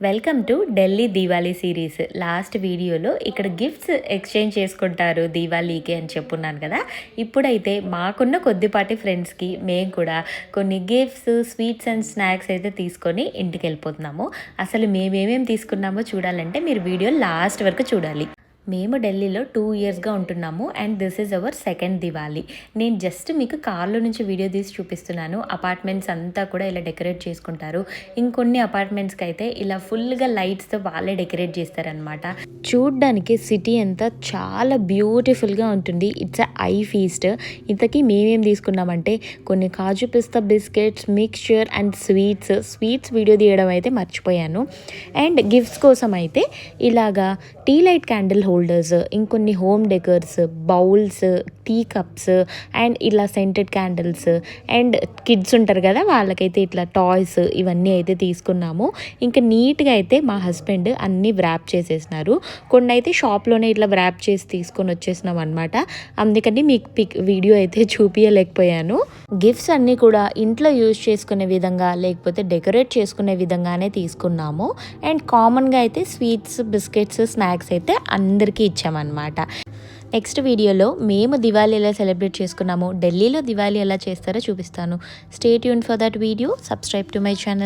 Welcome to Delhi Diwali series. Last వీడియోలో ఇక్కడ gifts exchange చేసుకుంటారు దీవాళీకి అని చెప్పున్నాను కదా. ఇప్పుడైతే మాకున్న కొద్దిపాటి ఫ్రెండ్స్కి మేము కూడా కొన్ని గిఫ్ట్స్, స్వీట్స్ అండ్ స్నాక్స్ అయితే తీసుకొని ఇంటికి వెళ్ళిపోతున్నాము. అసలు మేమేమేమి తీసుకున్నామో చూడాలంటే మీరు వీడియో లాస్ట్ వరకు చూడాలి. మేము ఢిల్లీలో 2 ఇయర్స్గా ఉంటున్నాము and this is our second Diwali. నేను జస్ట్ మీకు కార్లో నుంచి వీడియో తీసి చూపిస్తున్నాను. అపార్ట్మెంట్స్ అంతా కూడా ఇలా డెకరేట్ చేసుకుంటారు. ఇంకొన్ని అపార్ట్మెంట్స్కి అయితే ఇలా ఫుల్గా లైట్స్తో వాళ్ళే డెకరేట్ చేస్తారనమాట. చూడ్డానికి సిటీ అంతా చాలా బ్యూటిఫుల్గా ఉంటుంది. It's eye feast. ఇంతకీ మేమేం తీసుకున్నామంటే కొన్ని కాజు పిస్తా biscuits, mixture and sweets video తీయడం అయితే మర్చిపోయాను. అండ్ గిఫ్ట్స్ కోసం అయితే ఇలాగా టీ లైట్ క్యాండిల్ హోల్డర్స్, ఇంకొన్ని home decors, bowls, tea cups and ఇలా సెంటెడ్ క్యాండిల్స్ అండ్ కిడ్స్ ఉంటారు కదా వాళ్ళకైతే ఇట్లా టాయ్స్ ఇవన్నీ అయితే తీసుకున్నాము. ఇంకా నీట్గా అయితే మా హస్బెండ్ అన్నీ వ్రాప్ చేసేసినారు. కొన్ని అయితే షాప్లోనే ఇట్లా వ్రాప్ చేసి తీసుకొని వచ్చేసినాం అనమాట. అందుకని మీకు వీడియో అయితే చూపించలేకపోయాను. గిఫ్ట్స్ అన్నీ కూడా ఇంట్లో యూజ్ చేసుకునే విధంగా లేకపోతే డెకరేట్ చేసుకునే విధంగానే తీసుకున్నాము. అండ్ కామన్గా అయితే స్వీట్స్, బిస్కెట్స్, స్నాక్స్ అయితే అందరికీ ఇచ్చామన్నమాట. నెక్స్ట్ వీడియోలో మేము దివాళీ ఎలా సెలబ్రేట్ చేసుకున్నామో, ఢిల్లీలో దివాళీ ఎలా చేస్తారో చూపిస్తాను. Stay tune for that video. Subscribe to my channel.